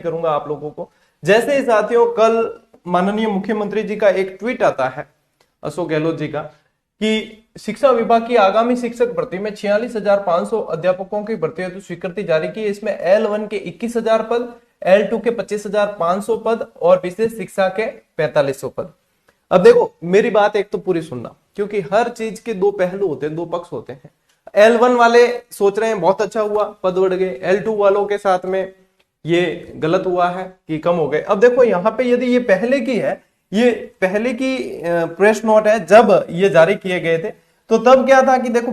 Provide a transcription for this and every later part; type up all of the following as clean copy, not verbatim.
करूंगा आप लोगों को। जैसे ही साथियों कल माननीय मुख्यमंत्री जी का एक ट्वीट आता है अशोक गहलोत जी का कि शिक्षा विभाग की आगामी शिक्षक भर्ती में 46,500 अध्यापकों की भर्ती हेतु स्वीकृति जारी की। इसमें L1 के 21,000 पद, L2 के 25,500 पद और विशेष शिक्षा के 4500 पद। अब देखो मेरी बात एक तो पूरी सुनना, क्योंकि हर चीज के दो पहलू होते हैं, दो पक्ष होते हैं। L1 वाले सोच रहे हैं बहुत अच्छा हुआ, पद बढ़ गए। L2 वालों के साथ में ये गलत हुआ है कि कम हो गए। अब देखो यहाँ पे यदि ये पहले की है, ये पहले की प्रेस नोट है जब ये जारी किए गए थे, तो तब क्या था कि देखो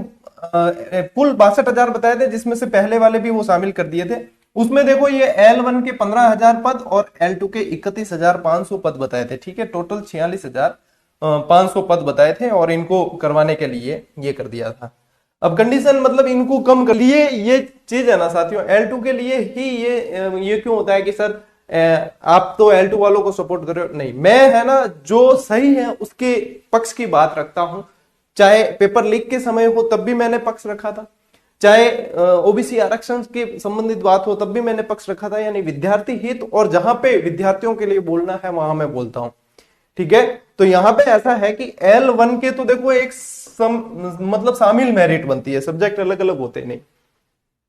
कुल 62,000 बताए थे, जिसमें से पहले वाले भी वो शामिल कर दिए थे। उसमें देखो ये L1 के 15,000 पद और L2 के 31,500 पद बताए थे। ठीक है, टोटल 46,500 पद बताए थे और इनको करवाने के लिए ये कर दिया था। अब कंडीशन मतलब इनको कम कर लिए, ये चीज है ना साथियों। L2 के लिए ही ये क्यों होता है कि सर आप तो L2 वालों को सपोर्ट कर रहे हो? नहीं, मैं है ना जो सही है उसके पक्ष की बात रखता हूं। चाहे पेपर लीक के समय हो तब भी मैंने पक्ष रखा था, चाहे ओबीसी आरक्षण के संबंधित बात हो तब भी मैंने पक्ष रखा था। यानी विद्यार्थी हित और जहां पे विद्यार्थियों के लिए बोलना है वहां मैं बोलता हूं। ठीक है, तो यहां पे ऐसा है कि L1 के तो देखो एक मतलब शामिल मेरिट बनती है, सब्जेक्ट अलग अलग होते नहीं।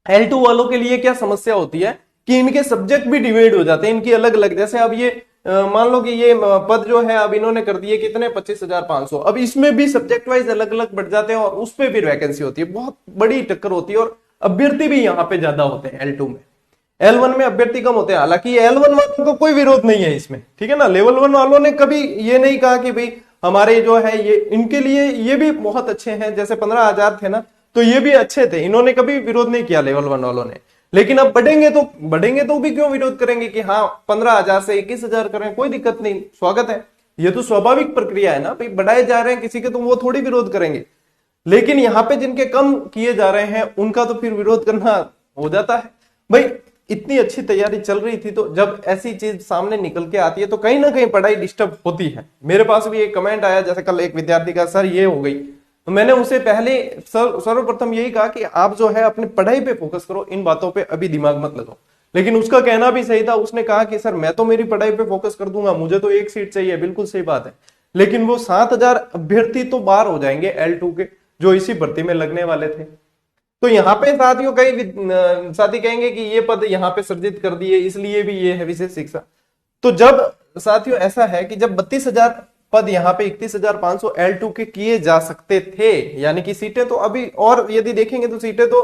L2 वालों के लिए क्या समस्या होती है कि इनके सब्जेक्ट भी डिवाइड हो जाते हैं, इनकी अलग अलग। जैसे अब ये मान लो कि ये पद जो है अब इन्होंने कर दिए कितने, 25,500। अब इसमें भी सब्जेक्ट वाइज अलग अलग बढ़ जाते हैं और उसमें भी वैकेंसी होती है, बहुत बड़ी टक्कर होती है और अभ्यर्थी भी यहाँ पे ज्यादा होते हैं L2 में। L1 में अभ्यर्थी कम होते हैं। हालांकि L1 वालों को कोई विरोध नहीं है इसमें, ठीक है ना। लेवल 1 वालों ने कभी ये नहीं कहा कि भाई हमारे जो है ये इनके लिए ये भी बहुत अच्छे हैं। जैसे 15,000 थे ना, तो ये भी अच्छे थे, इन्होंने कभी विरोध नहीं किया लेवल 1 वालों ने। लेकिन अब बढ़ेंगे तो भी क्यों विरोध करेंगे कि हाँ 15,000 से 21,000 करें, कोई दिक्कत नहीं, स्वागत है। ये तो स्वाभाविक प्रक्रिया है ना भाई, बढ़ाए जा रहे हैं किसी के तो वो थोड़ी विरोध करेंगे। लेकिन यहाँ पे जिनके कम किए जा रहे हैं उनका तो फिर विरोध करना हो जाता है। भाई इतनी अच्छी तैयारी चल रही थी, तो जब ऐसी चीज सामने निकल के आती है तो कहीं ना कहीं पढ़ाई डिस्टर्ब होती है। मेरे पास भी एक कमेंट आया, जैसे कल एक विद्यार्थी का सर ये हो गई, तो मैंने उसे पहले सर्वप्रथम यही कहा कि आप जो है अपनी पढ़ाई पे फोकस करो, इन बातों पे अभी दिमाग मत लगाओ। लेकिन उसका कहना भी सही था, उसने कहा कि सर मैं तो मेरी पढ़ाई पे फोकस कर दूंगा, मुझे तो एक सीट चाहिए। बिल्कुल सही बात है, लेकिन वो 7,000 अभ्यर्थी तो बाहर हो जाएंगे L2 के, जो इसी भर्ती में लगने वाले थे। तो यहाँ पे साथियों कई साथी कहेंगे कि ये पद यहाँ पे सृजित कर दिए इसलिए भी ये है विशेष शिक्षा। तो जब साथियों ऐसा है कि जब 32,000 पद यहाँ पे 31,500 L2 के किए जा सकते थे, यानी कि सीटें तो अभी और यदि देखेंगे तो सीटें तो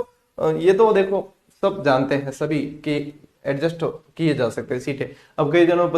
ये तो देखो सब जानते हैं सभी कि एडजस्ट किए जा सकते हैं सीटें। अब कई जनों